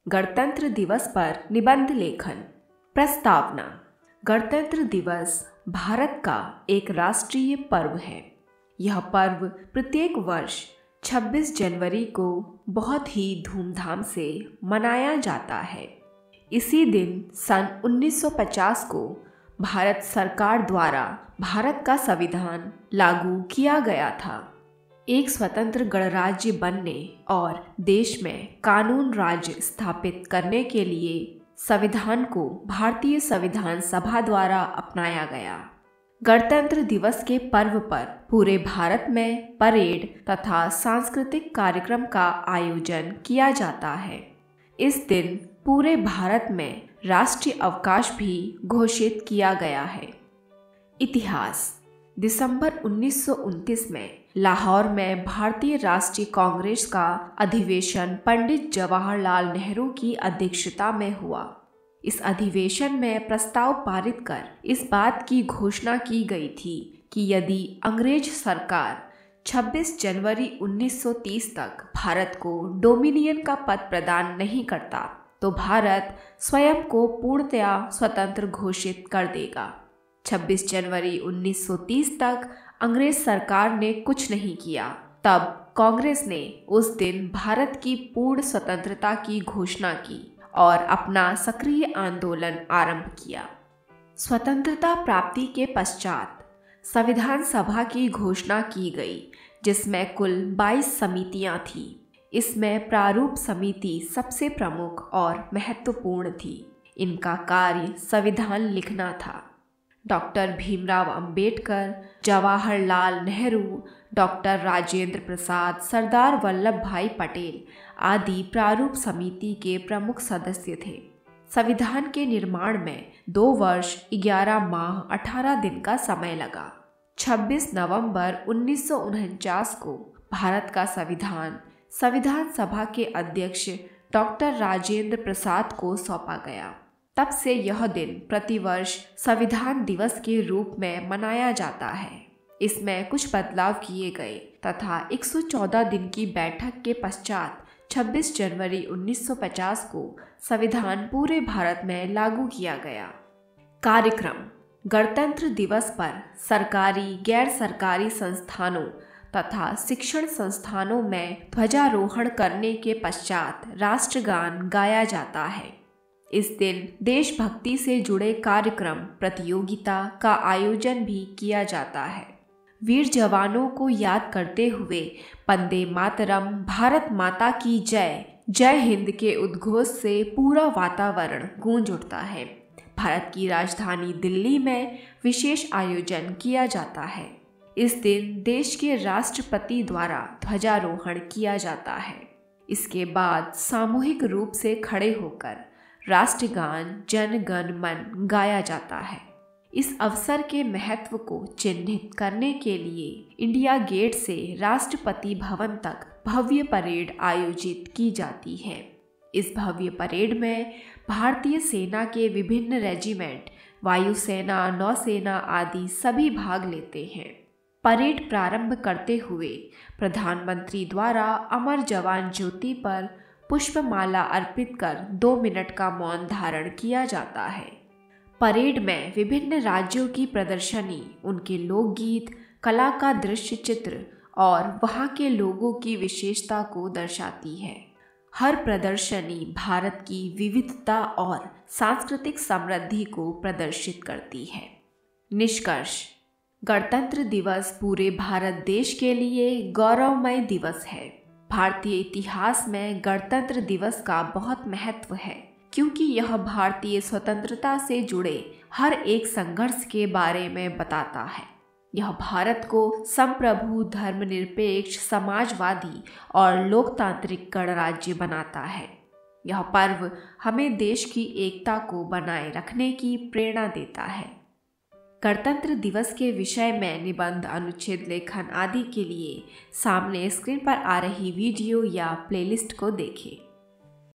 गणतंत्र दिवस पर निबंध लेखन। प्रस्तावना। गणतंत्र दिवस भारत का एक राष्ट्रीय पर्व है। यह पर्व प्रत्येक वर्ष 26 जनवरी को बहुत ही धूमधाम से मनाया जाता है। इसी दिन सन 1950 को भारत सरकार द्वारा भारत का संविधान लागू किया गया था। एक स्वतंत्र गणराज्य बनने और देश में कानून राज्य स्थापित करने के लिए संविधान को भारतीय संविधान सभा द्वारा अपनाया गया। गणतंत्र दिवस के पर्व पर पूरे भारत में परेड तथा सांस्कृतिक कार्यक्रम का आयोजन किया जाता है। इस दिन पूरे भारत में राष्ट्रीय अवकाश भी घोषित किया गया है। इतिहास। दिसंबर 1929 में लाहौर में भारतीय राष्ट्रीय कांग्रेस का अधिवेशन पंडित जवाहरलाल नेहरू की अध्यक्षता में हुआ। इस अधिवेशन में प्रस्ताव पारित कर इस बात की घोषणा की गई थी कि यदि अंग्रेज सरकार 26 जनवरी 1930 तक भारत को डोमिनियन का पद प्रदान नहीं करता तो भारत स्वयं को पूर्णतया स्वतंत्र घोषित कर देगा। 26 जनवरी 1930 तक अंग्रेज सरकार ने कुछ नहीं किया। तब कांग्रेस ने उस दिन भारत की पूर्ण स्वतंत्रता की घोषणा की और अपना सक्रिय आंदोलन आरंभ किया। स्वतंत्रता प्राप्ति के पश्चात संविधान सभा की घोषणा की गई, जिसमें कुल 22 समितियां थीं। इसमें प्रारूप समिति सबसे प्रमुख और महत्वपूर्ण थी। इनका कार्य संविधान लिखना था। डॉक्टर भीमराव अंबेडकर, जवाहरलाल नेहरू, डॉक्टर राजेंद्र प्रसाद, सरदार वल्लभ भाई पटेल आदि प्रारूप समिति के प्रमुख सदस्य थे। संविधान के निर्माण में 2 वर्ष 11 माह 18 दिन का समय लगा। 26 नवंबर 1949 को भारत का संविधान सभा के अध्यक्ष डॉक्टर राजेंद्र प्रसाद को सौंपा गया। तब से यह दिन प्रतिवर्ष संविधान दिवस के रूप में मनाया जाता है। इसमें कुछ बदलाव किए गए तथा 114 दिन की बैठक के पश्चात 26 जनवरी 1950 को संविधान पूरे भारत में लागू किया गया। कार्यक्रम। गणतंत्र दिवस पर सरकारी, गैर सरकारी संस्थानों तथा शिक्षण संस्थानों में ध्वजारोहण करने के पश्चात राष्ट्रगान गाया जाता है। इस दिन देशभक्ति से जुड़े कार्यक्रम, प्रतियोगिता का आयोजन भी किया जाता है। वीर जवानों को याद करते हुए वंदे मातरम, भारत माता की जय, जय हिंद के उद्घोष से पूरा वातावरण गूंज उठता है। भारत की राजधानी दिल्ली में विशेष आयोजन किया जाता है। इस दिन देश के राष्ट्रपति द्वारा ध्वजारोहण किया जाता है। इसके बाद सामूहिक रूप से खड़े होकर राष्ट्रगान जन गण मन गाया जाता है। इस अवसर के महत्व को चिन्हित करने के लिए इंडिया गेट से राष्ट्रपति भवन तक भव्य परेड आयोजित की जाती है। इस भव्य परेड में भारतीय सेना के विभिन्न रेजिमेंट, वायुसेना, नौसेना आदि सभी भाग लेते हैं। परेड प्रारंभ करते हुए प्रधानमंत्री द्वारा अमर जवान ज्योति पर पुष्पमाला अर्पित कर 2 मिनट का मौन धारण किया जाता है। परेड में विभिन्न राज्यों की प्रदर्शनी, उनके लोकगीत, कला का दृश्य चित्र और वहाँ के लोगों की विशेषता को दर्शाती है। हर प्रदर्शनी भारत की विविधता और सांस्कृतिक समृद्धि को प्रदर्शित करती है। निष्कर्ष। गणतंत्र दिवस पूरे भारत देश के लिए गौरवमय दिवस है। भारतीय इतिहास में गणतंत्र दिवस का बहुत महत्व है, क्योंकि यह भारतीय स्वतंत्रता से जुड़े हर एक संघर्ष के बारे में बताता है। यह भारत को संप्रभु, धर्मनिरपेक्ष, समाजवादी और लोकतांत्रिक गणराज्य बनाता है। यह पर्व हमें देश की एकता को बनाए रखने की प्रेरणा देता है। गणतंत्र दिवस के विषय में निबंध, अनुच्छेद लेखन आदि के लिए सामने स्क्रीन पर आ रही वीडियो या प्लेलिस्ट को देखें।